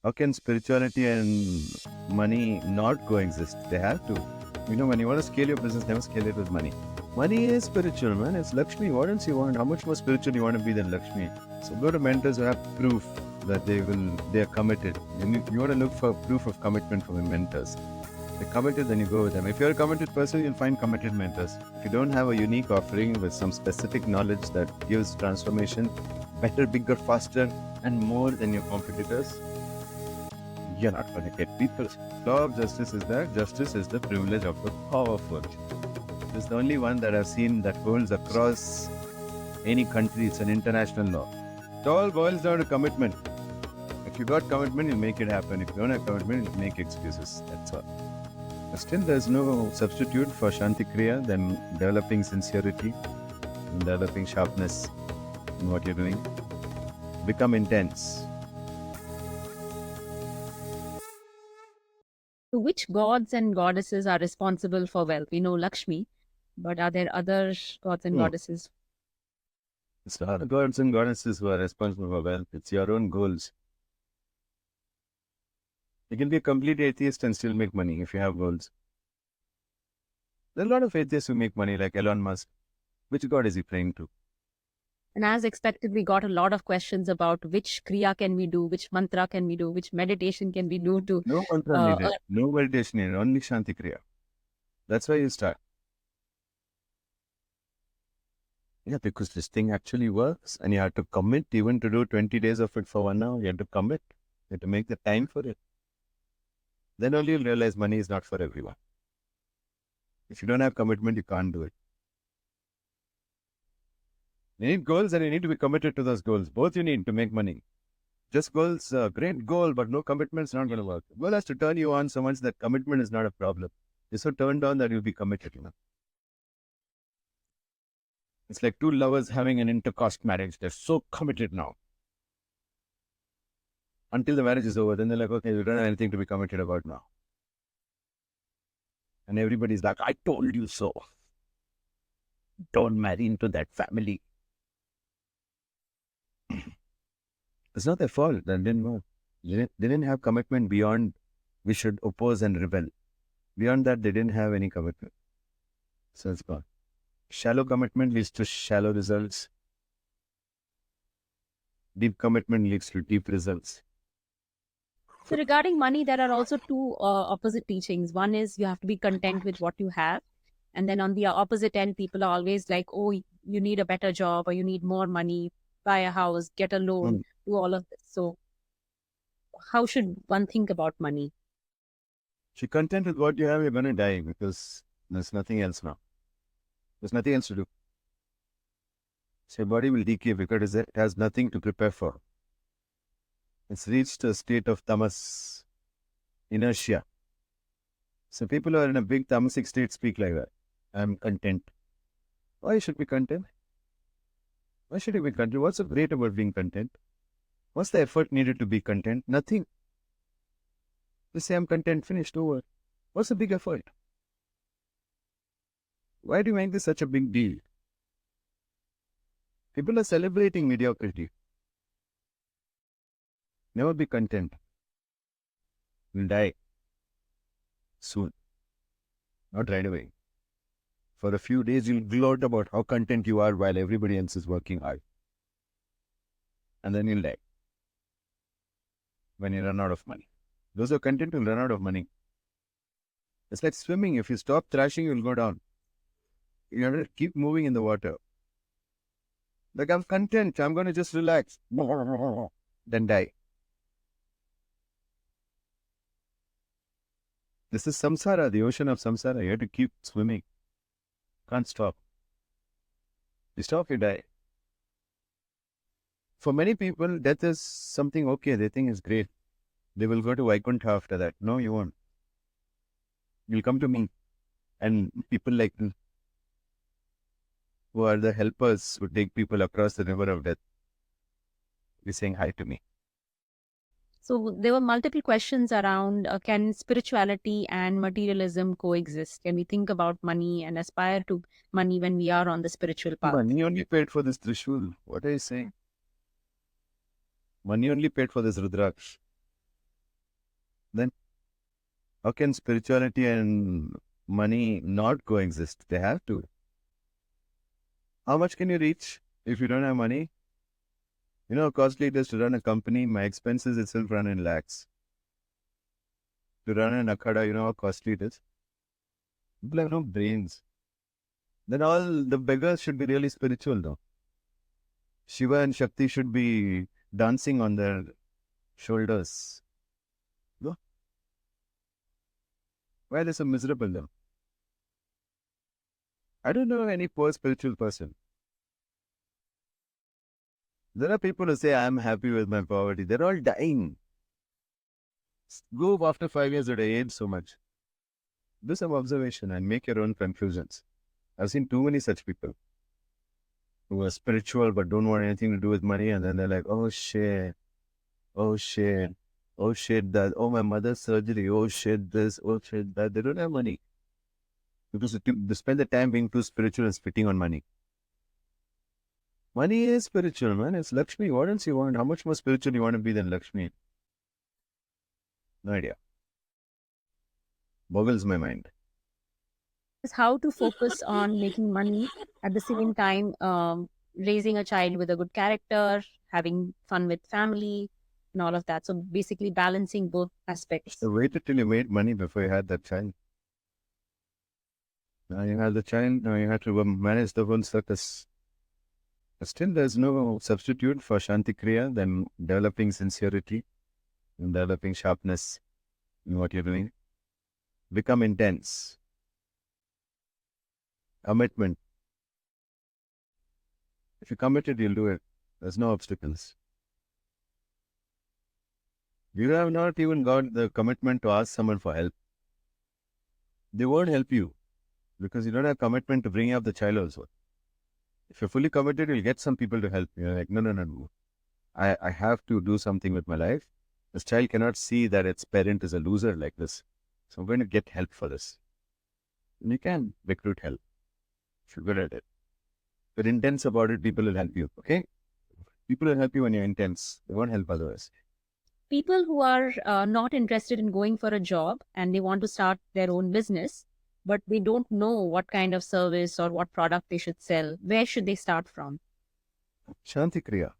How can spirituality and money not coexist? They have to. When you want to scale your business, never scale it with money. Money is spiritual, man. It's Lakshmi. What else you want? How much more spiritual you want to be than Lakshmi? So go to mentors who have proof that they are committed. You want to look for proof of commitment from your mentors. They're committed, then you go with them. If you're a committed person, you'll find committed mentors. If you don't have a unique offering with some specific knowledge that gives transformation, better, bigger, faster, and more than your competitors, you're not going to get people. Law of justice is that justice is the privilege of the powerful. It's the only one that I've seen that holds across any country. It's an international law. It all boils down to commitment. If you got commitment, you'll make it happen. If you don't have commitment, you'll make excuses. That's all. But still, there's no substitute for Shanti Kriya than developing sincerity and developing sharpness in what you're doing. Become intense. So which gods and goddesses are responsible for wealth? We know Lakshmi, but are there other gods and goddesses? It's not the gods and goddesses who are responsible for wealth. It's your own goals. You can be a complete atheist and still make money if you have goals. There are a lot of atheists who make money, like Elon Musk. Which god is he praying to? And as expected, we got a lot of questions about which kriya can we do, which mantra can we do, which meditation can we do to... No mantra needed, no meditation needed, only Shanti Kriya. That's why you start. Yeah, because this thing actually works and you have to commit even to do 20 days of it for 1 hour. You have to commit. You have to make the time for it. Then only you'll realize money is not for everyone. If you don't have commitment, you can't do it. You need goals and you need to be committed to those goals. Both you need to make money. Just goals, great goal, but no commitment is not going to work. Goal has to turn you on so much that commitment is not a problem. You're so turned on that you'll be committed. It's like two lovers having an intercaste marriage. They're so committed now. Until the marriage is over, then they're like, okay, we don't have anything to be committed about now. And everybody's like, I told you so. Don't marry into that family. It's not their fault. That didn't work. They didn't have commitment beyond we should oppose and rebel. Beyond that, they didn't have any commitment. So it's gone. Shallow commitment leads to shallow results. Deep commitment leads to deep results. So regarding money, there are also two opposite teachings. One is you have to be content with what you have. And then on the opposite end, people are always like, oh, you need a better job or you need more money, buy a house, get a loan, do all of this. So how should one think about money? If you're content with what you have, you're going to die because there's nothing else now. There's nothing else to do. So your body will decay because it has nothing to prepare for. It's reached a state of tamas, inertia. So people who are in a big tamasic state speak like that. I'm content. Why should be content? Why should you be content? What's so great about being content? What's the effort needed to be content? Nothing. Just say I'm content, finished, over. What's the big effort? Why do you make this such a big deal? People are celebrating mediocrity. Never be content. You'll die soon. Not right away. For a few days, you'll gloat about how content you are while everybody else is working hard. And then you'll die. When you run out of money. Those who are content will run out of money. It's like swimming. If you stop thrashing, you'll go down. You have to keep moving in the water. Like, I'm content. I'm going to just relax. Then die. This is samsara, the ocean of samsara. You have to keep swimming. Can't stop. You stop, you die. For many people, death is something okay. They think it's great. They will go to Vaikuntha after that. No, you won't. You'll come to me. And people like me, who are the helpers who take people across the river of death, be saying hi to me. So there were multiple questions around, can spirituality and materialism coexist? Can we think about money and aspire to money when we are on the spiritual path? Money only paid for this Trishul. What are you saying? Money only paid for this Rudraksh. Then how can spirituality and money not coexist? They have to. How much can you reach if you don't have money? You know how costly it is to run a company? My expenses itself run in lakhs. To run an akhada, you know how costly it is? People have no brains. Then all the beggars should be really spiritual, though. Shiva and Shakti should be dancing on their shoulders. No? Why are they so miserable, though? I don't know any poor spiritual person. There are people who say, I'm happy with my poverty. They're all dying. Go after 5 years that I age so much. Do some observation and make your own conclusions. I've seen too many such people who are spiritual but don't want anything to do with money, and then they're like, oh shit, oh shit, oh shit, that, oh my mother's surgery, oh shit, this, oh shit, that. They don't have money because they spend the time being too spiritual and spitting on money. Money is spiritual, man. It's Lakshmi. What else you want? How much more spiritual you want to be than Lakshmi? No idea. Boggles my mind. Is how to focus on making money at the same time, raising a child with a good character, having fun with family, and all of that. So basically balancing both aspects. So waited till you made money before you had that child. Now you had the child, now you have to manage the whole circus. But still, there's no substitute for Shanti Kriya than developing sincerity and developing sharpness in what you're doing. Become intense. Commitment. If you're committed, you'll do it. There's no obstacles. You have not even got the commitment to ask someone for help. They won't help you because you don't have commitment to bring up the child also. If you're fully committed, you'll get some people to help. You're like, no. I have to do something with my life. This child cannot see that its parent is a loser like this. So I'm going to get help for this. And you can recruit help. If you're good at it. If you're intense about it, people will help you. Okay? People will help you when you're intense. They won't help otherwise. People who are not interested in going for a job and they want to start their own business, but they don't know what kind of service or what product they should sell, where should they start from? Shanti Kriya.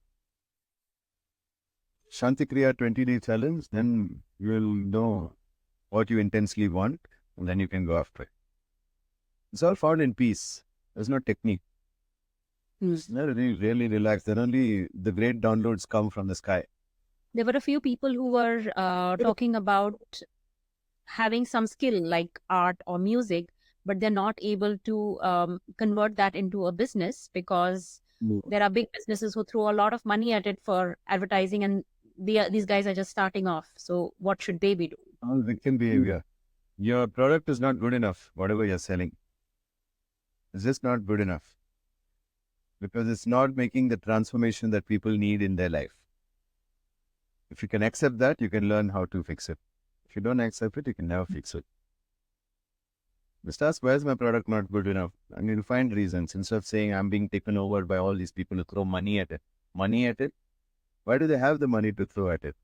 Shanti Kriya 20-day challenge, then you will know what you intensely want, and then you can go after it. It's all found in peace. There's no technique. It's not really relaxed. Then only the great downloads come from the sky. There were a few people who were talking about having some skill like art or music, but they're not able to convert that into a business because there are big businesses who throw a lot of money at it for advertising, and these guys are just starting off. So what should they be doing? All victim behavior. Your product is not good enough, whatever you're selling. It's just not good enough. Because it's not making the transformation that people need in their life. If you can accept that, you can learn how to fix it. If you don't accept it, you can never fix it. Just ask, why is my product not good enough? And you'll find reasons. Instead of saying, I'm being taken over by all these people who throw money at it. Money at it? Why do they have the money to throw at it?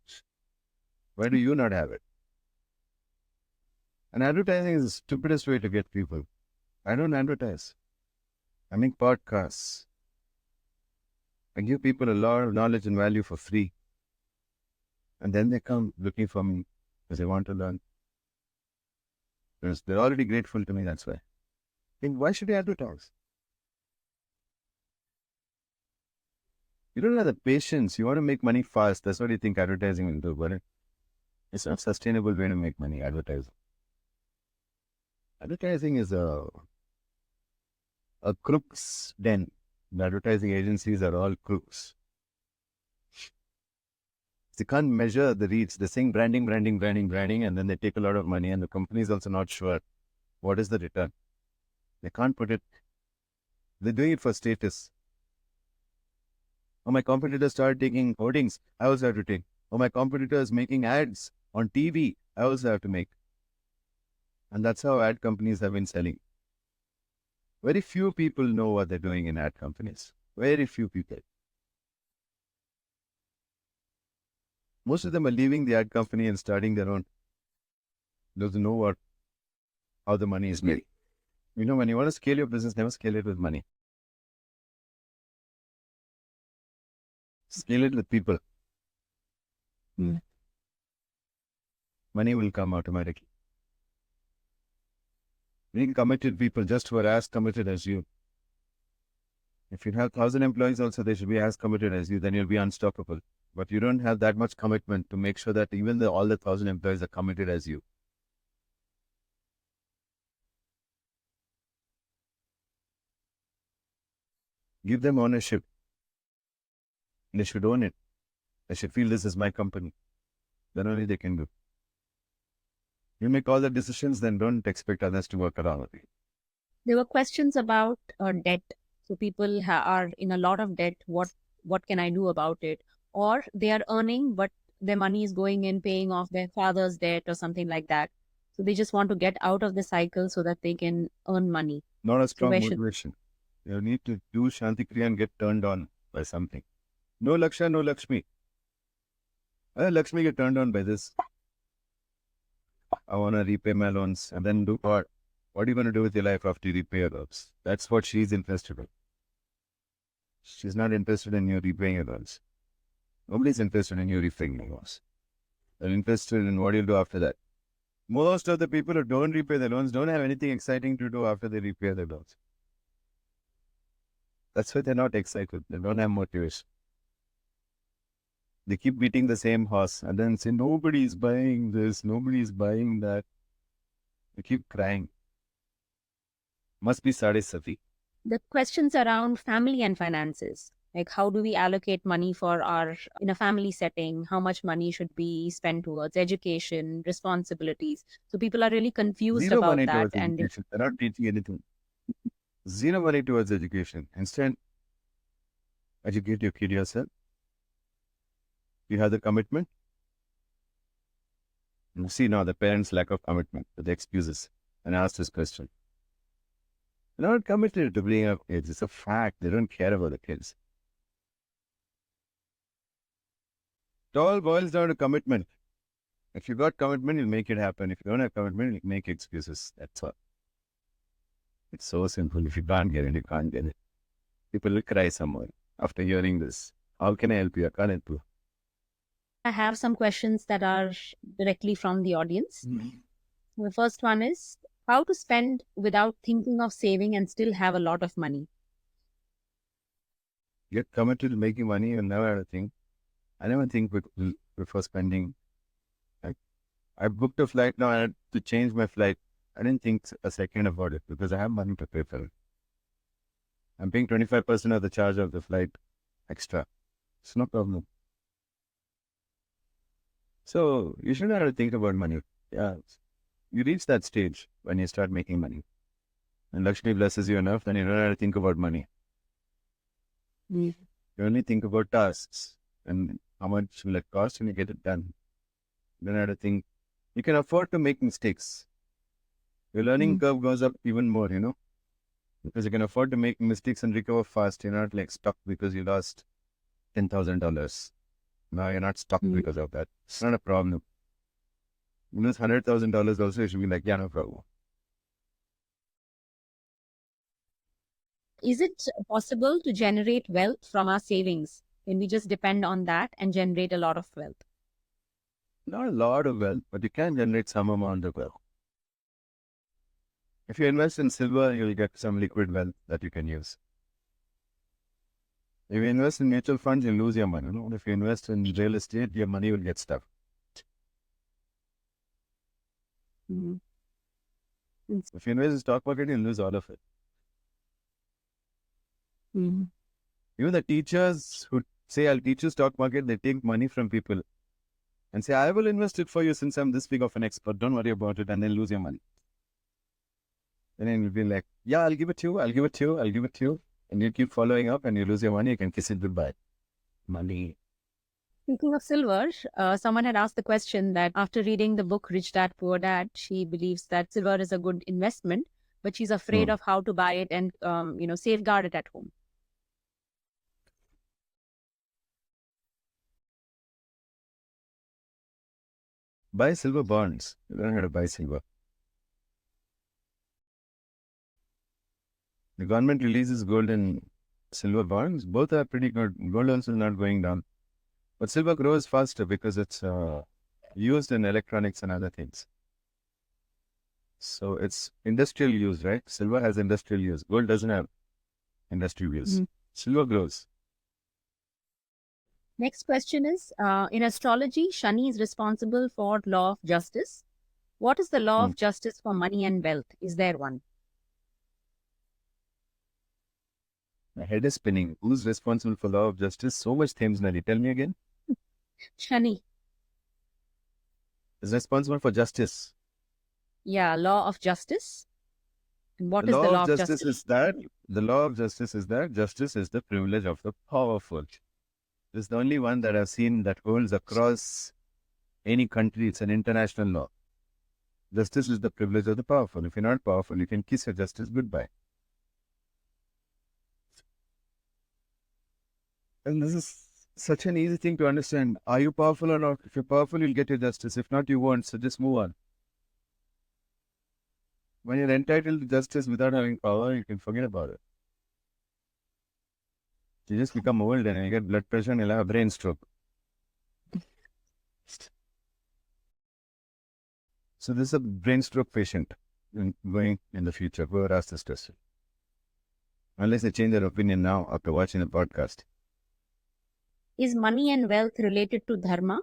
Why do you not have it? And advertising is the stupidest way to get people. I don't advertise. I make podcasts. I give people a lot of knowledge and value for free. And then they come looking for me because they want to learn. Because they're already grateful to me, that's why. And why should I advertise? You don't have the patience. You want to make money fast. That's what you think advertising will do. But it's not a sustainable way to make money, advertising. Advertising is a crook's den. The advertising agencies are all crooks. They can't measure the reach. They're saying branding, and then they take a lot of money, and the company is also not sure what is the return. They can't put it. They're doing it for status. Oh, my competitor started taking hoardings. I also have to take. Oh, my competitor is making ads on TV. I also have to make. And that's how ad companies have been selling. Very few people know what they're doing in ad companies. Very few people. Most of them are leaving the ad company and starting their own. doesn't know how the money is made. When you want to scale your business, never scale it with money. Scale it with people. Money will come automatically. Being committed people just who are as committed as you. If you have 1,000 employees also, they should be as committed as you, then you'll be unstoppable. But you don't have that much commitment to make sure that even all the 1,000 employees are committed as you. Give them ownership. They should own it. They should feel this is my company. Then only they can do. You make all the decisions, then don't expect others to work around with you. There were questions about debt. So people are in a lot of debt. What can I do about it? Or they are earning, but their money is going in paying off their father's debt or something like that. So they just want to get out of the cycle so that they can earn money. Not a strong where motivation. You need to do Shanti Kriya and get turned on by something. No Laksha, no Lakshmi. Lakshmi get turned on by this. I want to repay my loans and then do what? What are you going to do with your life after you repay your loans? That's what she's interested in. She's not interested in you repaying your loans. Nobody's interested in you repaying your loans. They're interested in what you'll do after that. Most of the people who don't repay their loans don't have anything exciting to do after they repay their loans. That's why they're not excited. They don't have motivation. They keep beating the same horse and then say, nobody's buying this, nobody's buying that. They keep crying. Must be Sade Sati. The questions around family and finances, like how do we allocate money in a family setting? How much money should be spent towards education, responsibilities? So people are really confused Zero about money that. towards education. They're not teaching anything. Zero money towards education. Instead, educate your kid yourself. You have the commitment. You see now the parents' lack of commitment, the excuses. And I asked this question. They're not committed to bringing up kids. It's a fact. They don't care about the kids. It all boils down to commitment. If you got commitment, you'll make it happen. If you don't have commitment, you'll make excuses. That's all. It's so simple. If you can't get it, you can't get it. People will cry somewhere after hearing this. How can I help you? I can't help you. I have some questions that are directly from the audience. The first one is how to spend without thinking of saving and still have a lot of money. Get committed to making money. You'll never have to think. I never think before spending. I booked a flight now. I had to change my flight. I didn't think a second about it because I have money to pay for it. I'm paying 25% of the charge of the flight extra. It's no problem. So you shouldn't have to think about money. Yeah, you reach that stage when you start making money. And Lakshmi blesses you enough, then you don't have to think about money. You only think about tasks and how much will it cost and you get it done. You don't have to think. You can afford to make mistakes. Your learning curve goes up even more, because you can afford to make mistakes and recover fast. You're not like stuck because you lost $10,000. No, you're not stuck because of that. It's not a problem. You lose $100,000 also, you should be like, yeah, no problem. Is it possible to generate wealth from our savings? Can we just depend on that and generate a lot of wealth? Not a lot of wealth, but you can generate some amount of wealth. If you invest in silver, you'll get some liquid wealth that you can use. If you invest in mutual funds, you'll lose your money. If you invest in real estate, your money will get stuck. If you invest in stock market, you'll lose all of it. Even the teachers who say, I'll teach you stock market, they take money from people and say, I will invest it for you since I'm this big of an expert. Don't worry about it, and then lose your money. And then you'll be like, yeah, I'll give it to you, I'll give it to you, I'll give it to you. And you keep following up and you lose your money, you can kiss it goodbye. Money. Speaking of silver, someone had asked the question that after reading the book Rich Dad, Poor Dad, she believes that silver is a good investment, but she's afraid of how to buy it and, safeguard it at home. Buy silver bonds. You don't have to buy silver. The government releases gold and silver bonds. Both are pretty good. Gold also is not going down. But silver grows faster because it's used in electronics and other things. So it's industrial use, right? Silver has industrial use. Gold doesn't have industrial use. Silver grows. Next question is, in astrology, Shani is responsible for law of justice. What is the law of justice for money and wealth? Is there one? My head is spinning. Who's responsible for law of justice? So much themes, Nari. Tell me again. Shani. Is responsible for justice. Yeah, law of justice. And what The is the law law of of justice justice? is that the law of justice is that justice is the privilege of the powerful. This is the only one that I've seen that holds across any country. It's an international law. Justice is the privilege of the powerful. If you're not powerful, you can kiss your justice goodbye. And this is such an easy thing to understand. Are you powerful or not? If you're powerful, you'll get your justice. If not, you won't. So just move on. When you're entitled to justice without having power, you can forget about it. You just become old and you get blood pressure and you'll have a brain stroke. So this is a brain stroke patient going in the future. Whoever asked this question. Unless they change their opinion now after watching the podcast. Is money and wealth related to Dharma?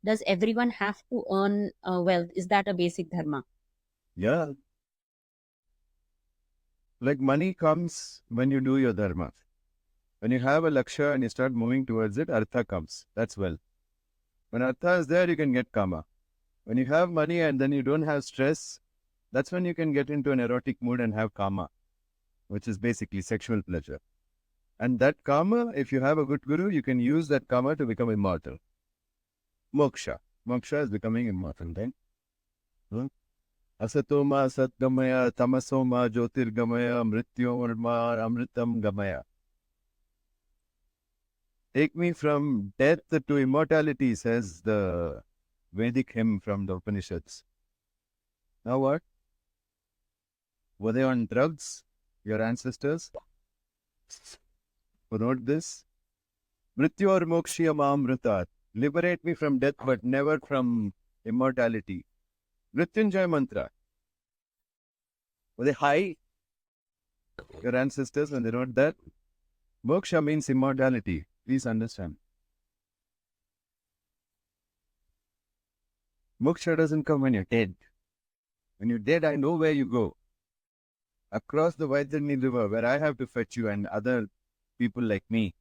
Does everyone have to earn wealth? Is that a basic Dharma? Yeah. Like money comes when you do your Dharma. When you have a lakshya and you start moving towards it, artha comes. That's wealth. When artha is there, you can get kama. When you have money and then you don't have stress, that's when you can get into an erotic mood and have kama, which is basically sexual pleasure. And that kama, if you have a good guru, you can use that kama to become immortal. Moksha. Moksha is becoming immortal then. Asatoma satgamaya, tamasoma jyotirgamaya, mrityorma amritam gamaya. Take me from death to immortality, says the Vedic hymn from the Upanishads. Now what? Were they on drugs, your ancestors? Wrote this? Mrityor mokshya mamritat. Liberate me from death, but never from immortality. Mrityunjay mantra. Were they high, your ancestors, when they wrote that? Moksha means immortality. Please understand. Moksha doesn't come when you're dead. When you're dead, I know where you go. Across the Vaitarni river, where I have to fetch you and other people like me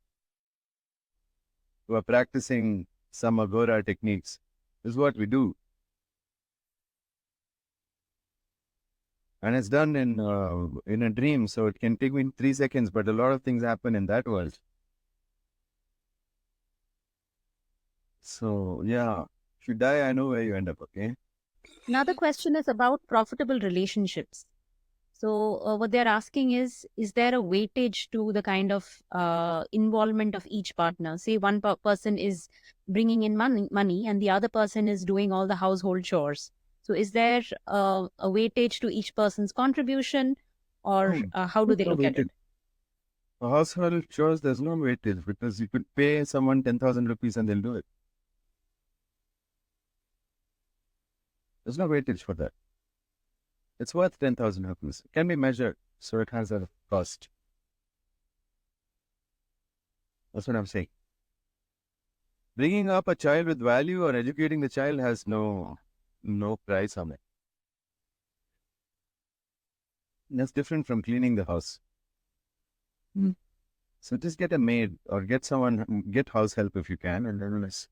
who are practicing some Agora techniques. This is what we do. And it's done in a dream, so it can take me 3 seconds, but a lot of things happen in that world. So, yeah, if you die, I know where you end up, okay? Another question is about profitable relationships. So what they're asking is there a weightage to the kind of involvement of each partner? Say one person is bringing in money and the other person is doing all the household chores. So is there a weightage to each person's contribution, or how do they look at it? For household chores, there's no weightage because you could pay someone 10,000 rupees and they'll do it. There's no weightage for that. It's worth 10,000 rupees. It can be measured, so it has a cost. That's what I'm saying. Bringing up a child with value or educating the child has no price on it. That's different from cleaning the house. So just get a maid or get house help if you can, and then let's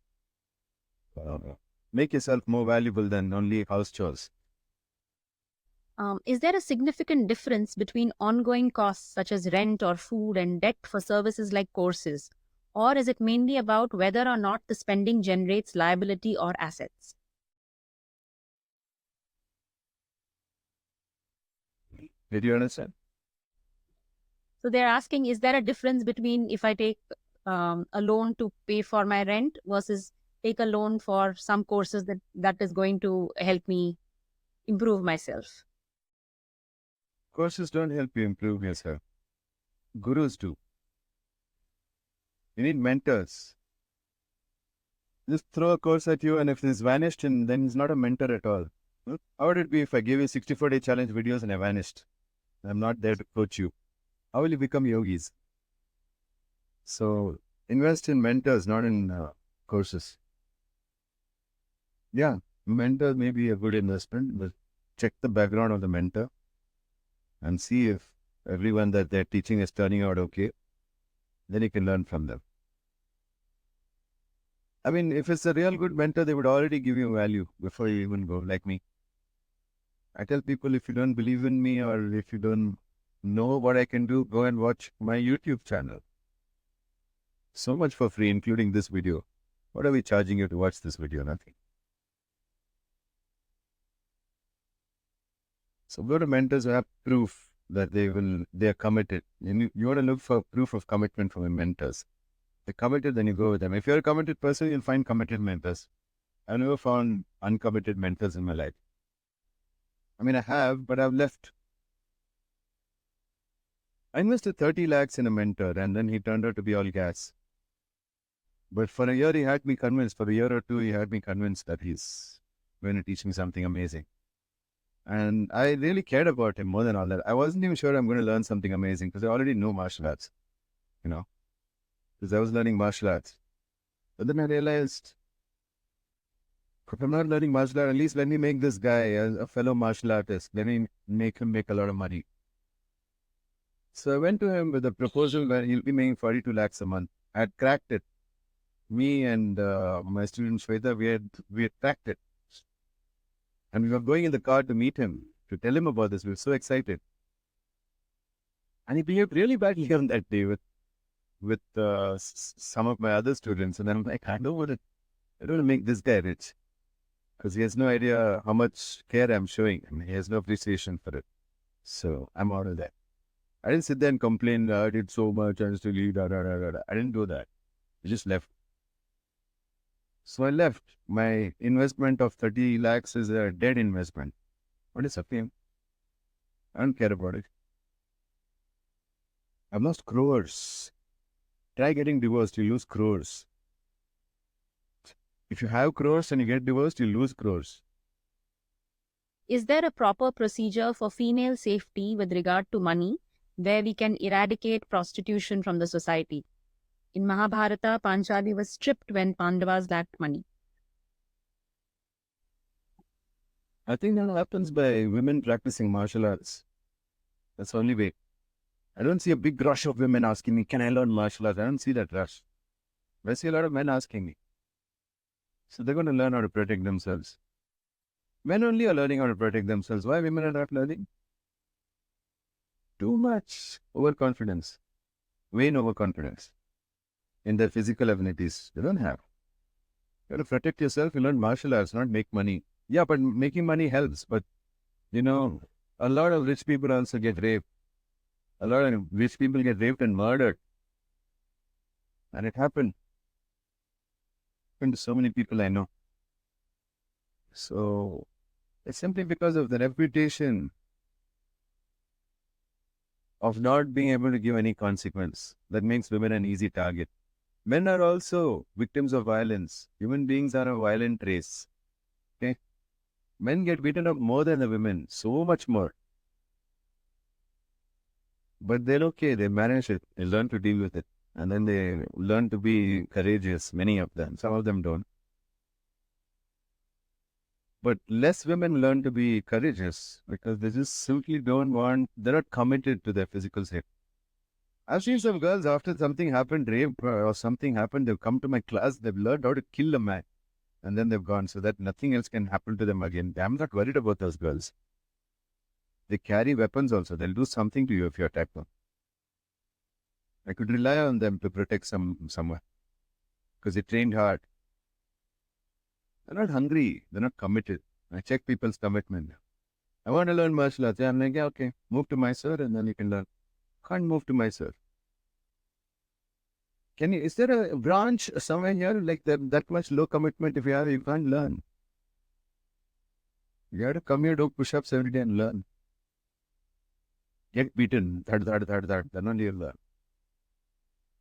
make yourself more valuable than only house chores. Is there a significant difference between ongoing costs such as rent or food and debt for services like courses? Or is it mainly about whether or not the spending generates liability or assets? Did you understand? So they're asking, is there a difference between if I take a loan to pay for my rent versus take a loan for some courses that is going to help me improve myself? Courses don't help you improve yourself. Gurus do. You need mentors. Just throw a course at you, and if it's vanished, and then he's not a mentor at all. How would it be if I gave you 64-day challenge videos and I vanished? I'm not there to coach you. How will you become yogis? So invest in mentors, not in courses. Yeah, mentor may be a good investment, but check the background of the mentor and see if everyone that they're teaching is turning out okay. Then you can learn from them. I mean, if it's a real good mentor, they would already give you value before you even go, like me. I tell people, if you don't believe in me or if you don't know what I can do, go and watch my YouTube channel. So much for free, including this video. What are we charging you to watch this video? Nothing. So go to mentors who have proof that they are committed. You want to look for proof of commitment from your mentors. They're committed, then you go with them. If you're a committed person, you'll find committed mentors. I've never found uncommitted mentors in my life. I mean, I have, but I've left. I invested 30 lakhs in a mentor, and then he turned out to be all gas. But for a year, he had me convinced. For a year or two, he had me convinced that he's going to teach me something amazing. And I really cared about him more than all that. I wasn't even sure I'm going to learn something amazing because I already know martial arts, because I was learning martial arts. But then I realized, if I'm not learning martial arts, at least let me make this guy a fellow martial artist. Let me make him make a lot of money. So I went to him with a proposal where he'll be making 42 lakhs a month. I had cracked it. Me and my student Shweta, we had cracked it. And we were going in the car to meet him, to tell him about this. We were so excited. And he behaved really badly on that day with some of my other students. And I'm like, I don't want to make this guy rich. Because he has no idea how much care I'm showing. I mean, he has no appreciation for it. So I'm out of that. I didn't sit there and complain, I did so much, I still eat, da, da, da, da, da. I didn't do that. I just left. So I left. My investment of 30 lakhs is a dead investment. What is happening? I don't care about it. I've lost crores. Try getting divorced, you lose crores. If you have crores and you get divorced, you lose crores. Is there a proper procedure for female safety with regard to money where we can eradicate prostitution from the society? In Mahabharata, Panchali was stripped when Pandavas lacked money. I think that happens by women practicing martial arts. That's the only way. I don't see a big rush of women asking me, can I learn martial arts? I don't see that rush. But I see a lot of men asking me. So they're going to learn how to protect themselves. Men only are learning how to protect themselves. Why women are not learning? Too much overconfidence. Vain overconfidence in their physical abilities. They don't have. You have to protect yourself. You learn martial arts, not make money. Yeah, but making money helps. But, a lot of rich people also get raped. A lot of rich people get raped and murdered. And it happened. Happened to so many people I know. So, it's simply because of the reputation of not being able to give any consequence that makes women an easy target. Men are also victims of violence. Human beings are a violent race. Okay? Men get beaten up more than the women, so much more. But they're okay, they manage it, they learn to deal with it. And then they learn to be courageous, many of them. Some of them don't. But less women learn to be courageous because they just simply they're not committed to their physical safety. I've seen some girls after something happened, rape or something happened, they've come to my class, they've learned how to kill a man. And then they've gone so that nothing else can happen to them again. I'm not worried about those girls. They carry weapons also. They'll do something to you if you attack them. I could rely on them to protect someone because they trained hard. They're not hungry. They're not committed. I check people's commitment. I want to learn martial arts. Yeah, I'm like, yeah, okay, move to Mysore and then you can learn. Can't move to Mysore. Is there a branch somewhere here like that much low commitment? If you can't learn. You have to come here, do push-ups every day and learn. Get beaten. Then only you'll learn.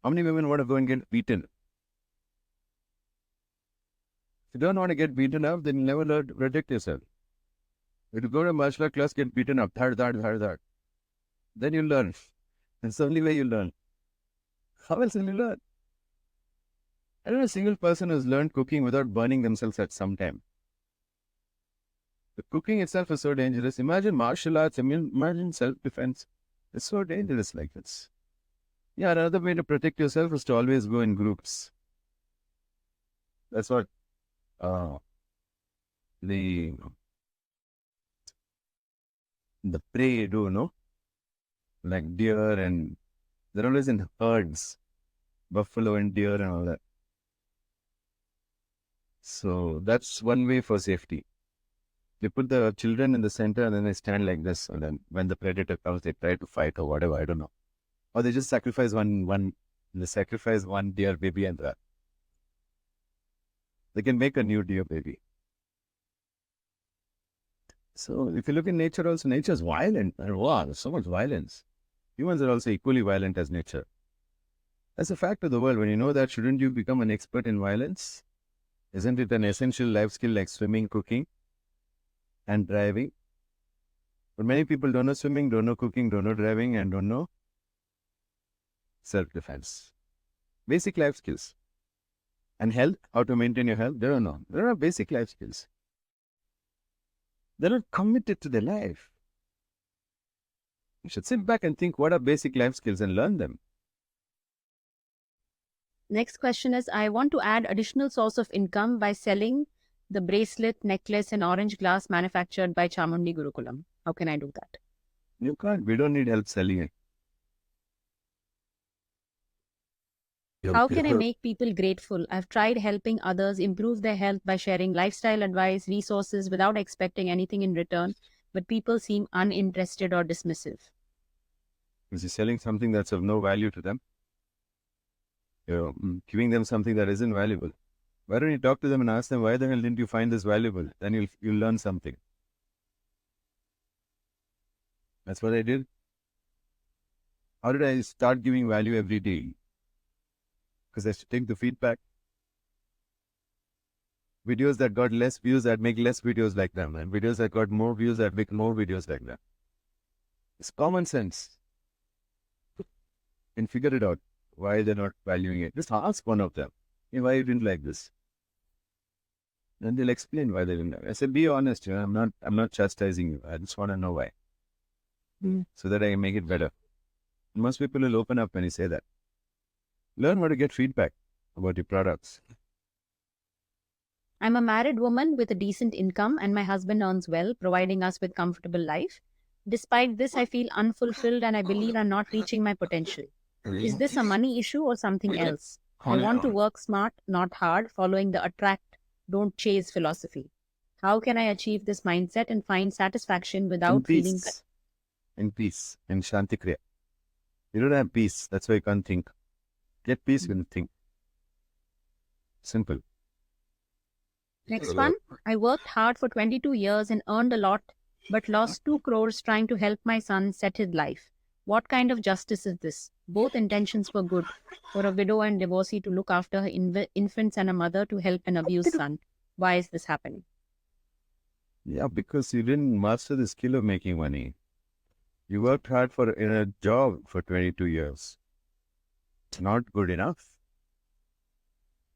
How many women want to go and get beaten? If you don't want to get beaten up, then you'll never learn to protect yourself. If you go to a martial art class, get beaten up. Then you'll learn. That's the only way you learn. How else will you learn? I don't know a single person who's learned cooking without burning themselves at some time. The cooking itself is so dangerous. Imagine martial arts, imagine self-defense. It's so dangerous like this. Yeah, another way to protect yourself is to always go in groups. That's what the prey do, no? Like deer, and they're always in herds. Buffalo and deer and all that. So that's one way for safety. They put the children in the center and then they stand like this. And then when the predator comes, they try to fight or whatever. I don't know. Or they just sacrifice one deer baby and that. They can make a new deer baby. So if you look in nature also, nature is violent. And wow, there's so much violence. Humans are also equally violent as nature. That's a fact of the world. When you know that, shouldn't you become an expert in violence? Isn't it an essential life skill like swimming, cooking, and driving? But many people don't know swimming, don't know cooking, don't know driving, and don't know self-defense. Basic life skills. And health, how to maintain your health, they don't know. They don't have basic life skills. They're not committed to their life. You should sit back and think, what are basic life skills, and learn them. Next question is, I want to add additional source of income by selling the bracelet, necklace, and orange glass manufactured by Chamundi Gurukulam. How can I do that? You can't. We don't need help selling it. How can I make people grateful? I've tried helping others improve their health by sharing lifestyle advice, resources without expecting anything in return, but people seem uninterested or dismissive. Is he selling something that's of no value to them? You're giving them something that isn't valuable. Why don't you talk to them and ask them, why the hell didn't you find this valuable? Then you'll learn something. That's what I did. How did I start giving value every day? Because I should take the feedback. Videos that got less views, I'd make less videos like them. And videos that got more views, I'd make more videos like them. It's common sense. And figure it out. Why they're not valuing it. Just ask one of them, hey, why you didn't like this? And they'll explain why they didn't like it. I said, be honest, I'm not chastising you. I just want to know why. So that I can make it better. And most people will open up when you say that. Learn how to get feedback about your products. I'm a married woman with a decent income and my husband earns well, providing us with comfortable life. Despite this, I feel unfulfilled and I believe I'm not reaching my potential. Is this a money issue or something else? I want to work smart, not hard, following the attract, don't chase philosophy. How can I achieve this mindset and find satisfaction without feeling... In peace, in Shanti Kriya. You don't have peace, that's why you can't think. Get peace when you think. Simple. Next one. I worked hard for 22 years and earned a lot, but lost 2 crores trying to help my son set his life. What kind of justice is this? Both intentions were good. For a widow and divorcee to look after her infants and a mother to help an abused son. Why is this happening? Yeah, because you didn't master the skill of making money. You worked hard in a job for 22 years. It's not good enough.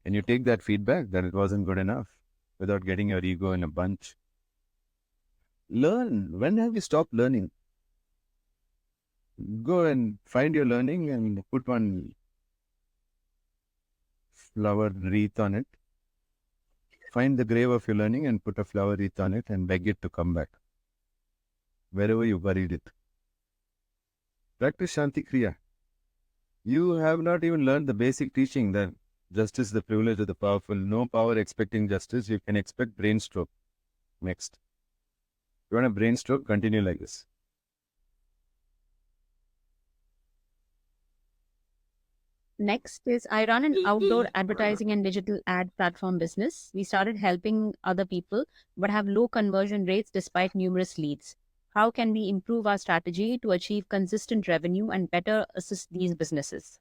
And you take that feedback that it wasn't good enough without getting your ego in a bunch. Learn. When have you stopped learning? Go and find your learning and put one flower wreath on it. Find the grave of your learning and put a flower wreath on it and beg it to come back. Wherever you buried it. Practice Shanti Kriya. You have not even learned the basic teaching that justice is the privilege of the powerful. No power expecting justice. You can expect brain stroke. Next. You want a brain stroke? Continue like this. Next is I run an outdoor advertising and digital ad platform business. We started helping other people but have low conversion rates despite numerous leads. How can we improve our strategy to achieve consistent revenue and better assist these businesses?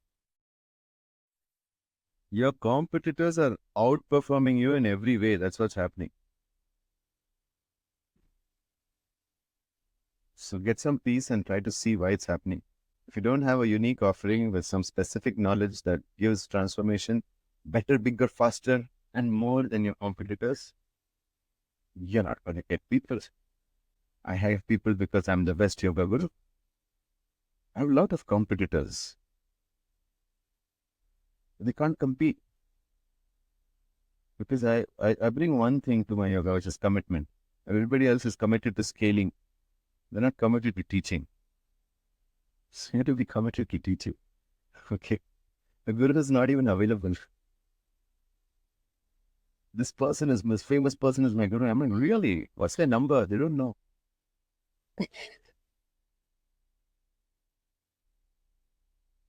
Your competitors are outperforming you in every way. That's what's happening. So get some peace and try to see why it's happening. If you don't have a unique offering with some specific knowledge that gives transformation better, bigger, faster, and more than your competitors, you're not going to get people. I have people because I'm the best yoga guru. I have a lot of competitors. They can't compete. Because I bring one thing to my yoga, which is commitment. Everybody else is committed to scaling. They're not committed to teaching. So you have to be committed to teaching. Okay. The guru is not even available. This person is, this famous person is my guru. I mean, really? What's their number? They don't know.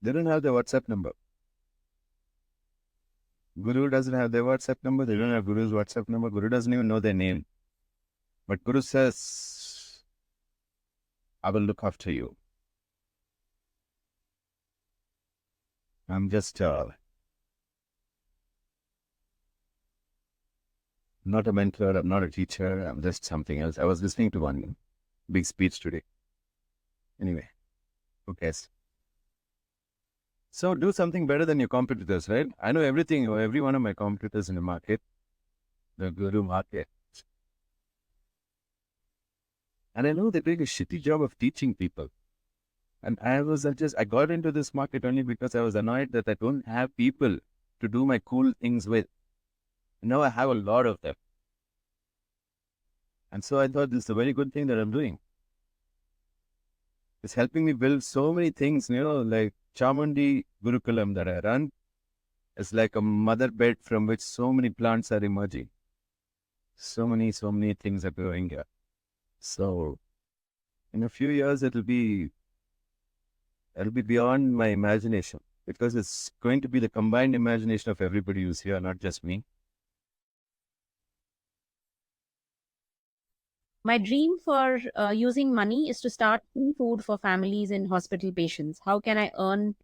They don't have their WhatsApp number. Guru doesn't have their WhatsApp number. They don't have Guru's WhatsApp number. Guru doesn't even know their name. But Guru says, I will look after you. I'm just not a mentor. I'm not a teacher. I'm just something else. I was listening to one big speech today. Anyway, who cares? So do something better than your competitors, right? I know everything, every one of my competitors in the market, the guru market. And I know they're doing a shitty job of teaching people. And I got into this market only because I was annoyed that I don't have people to do my cool things with. And now I have a lot of them. And so I thought this is a very good thing that I'm doing. It's helping me build so many things, like Chamundi Gurukulam that I run. It's like a mother bed from which so many plants are emerging. So many things are growing here. So in a few years, it'll be beyond my imagination, because it's going to be the combined imagination of everybody who's here, not just me. My dream for using money is to start free food for families and hospital patients. How can I earn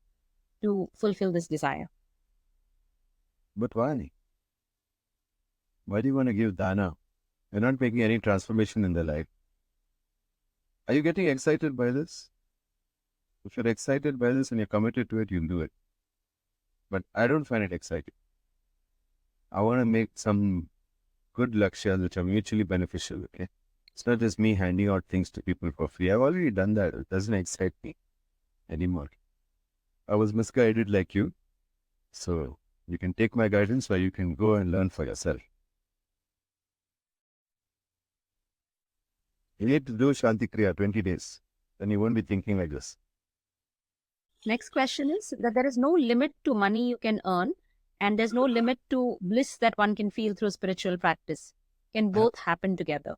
to fulfill this desire? But why? Why do you want to give dana? You're not making any transformation in their life. Are you getting excited by this? If you're excited by this and you're committed to it, you'll do it. But I don't find it exciting. I want to make some good lakshyas which are mutually beneficial, okay? It's not just me handing out things to people for free. I've already done that. It doesn't excite me anymore. I was misguided like you. So you can take my guidance or you can go and learn for yourself. You need to do Shanti Kriya 20 days. Then you won't be thinking like this. Next question is that there is no limit to money you can earn, and there's no limit to bliss that one can feel through spiritual practice. Can both happen together?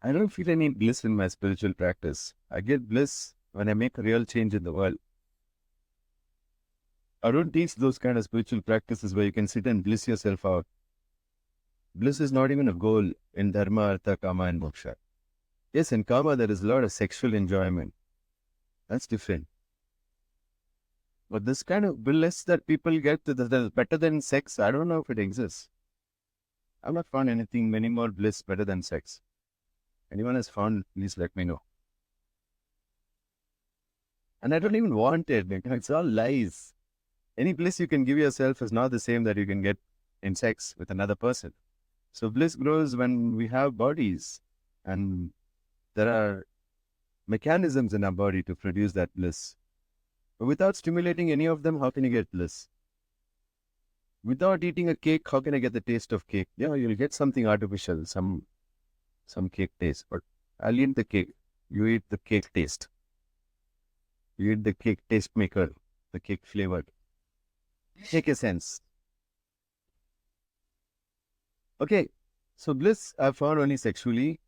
I don't feel any bliss in my spiritual practice. I get bliss when I make a real change in the world. I don't teach those kind of spiritual practices where you can sit and bliss yourself out. Bliss is not even a goal in Dharma, Artha, Kama and Moksha. Yes, in Kama there is a lot of sexual enjoyment. That's different. But this kind of bliss that people get that is better than sex, I don't know if it exists. I've not found anything many more bliss better than sex. Anyone has found, please let me know. And I don't even want it. It's all lies. Any bliss you can give yourself is not the same that you can get in sex with another person. So bliss grows when we have bodies, and there are mechanisms in our body to produce that bliss. But without stimulating any of them, how can you get bliss? Without eating a cake, how can I get the taste of cake? Yeah, you'll get something artificial, some cake taste, but I'll eat the cake. You eat the cake taste. You eat the cake taste maker, the cake flavor. Make a sense. Okay, so bliss I've found only sexually,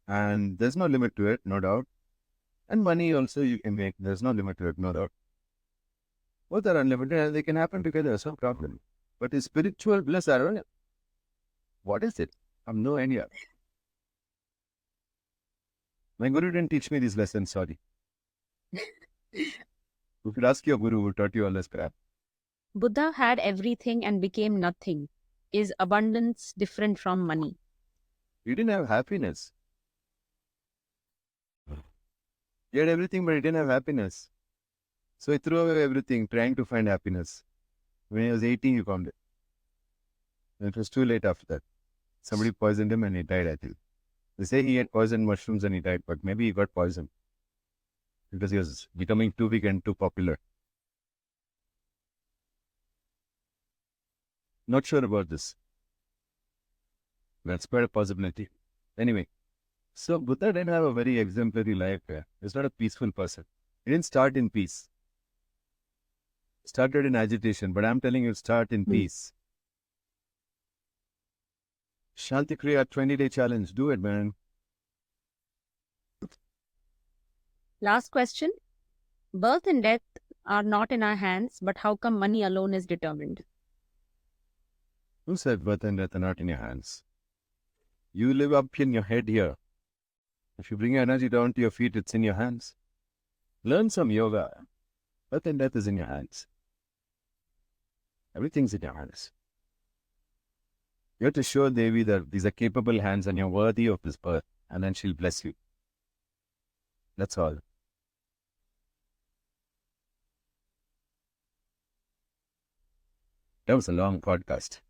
and there's no limit to it, no doubt. And money also you can make, there's no limit to it, no doubt. Both are unlimited and they can happen together, so problem. But is spiritual bliss, I don't know. What is it? I have no idea. My guru didn't teach me these lessons, sorry. You could ask your guru who taught you all this crap. Buddha had everything and became nothing. Is abundance different from money? He didn't have happiness. He had everything, but he didn't have happiness. So he threw away everything, trying to find happiness. When he was 80, he found it. And it was too late after that. Somebody poisoned him and he died, I think. They say he had poisoned mushrooms and he died, but maybe he got poisoned because he was becoming too big and too popular. Not sure about this. That's quite a possibility. Anyway, so Buddha didn't have a very exemplary life. He's not a peaceful person. He didn't start in peace. Started in agitation, but I'm telling you, start in peace. Shanti Kriya 20-day challenge. Do it, man. Last question. Birth and death are not in our hands, but how come money alone is determined? Who said birth and death are not in your hands? You live up in your head here. If you bring your energy down to your feet, it's in your hands. Learn some yoga. Birth and death is in your hands. Everything's in your hands. You have to show Devi that these are capable hands and you're worthy of this birth, and then she'll bless you. That's all. That was a long podcast.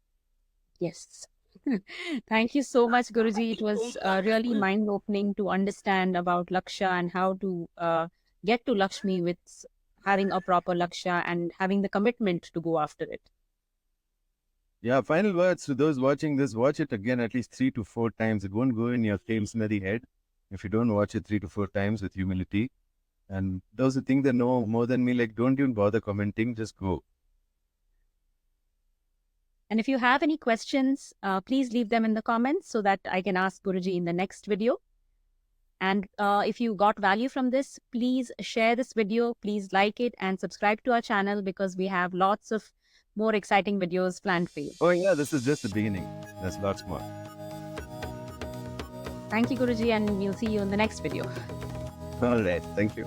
Yes. Thank you so much, Guruji. It was really mind-opening to understand about Laksha and how to get to Lakshmi with having a proper Laksha and having the commitment to go after it. Yeah, final words to those watching this. Watch it again at least 3 to 4 times. It won't go in your tail-smelly head if you don't watch it 3 to 4 times with humility. And those who think they know more than me, like, don't even bother commenting. Just go. And if you have any questions, please leave them in the comments so that I can ask Guruji in the next video. And if you got value from this, please share this video, please like it and subscribe to our channel because we have lots of more exciting videos planned for you. Oh yeah, this is just the beginning. There's lots more. Thank you, Guruji, and we'll see you in the next video. All right, thank you.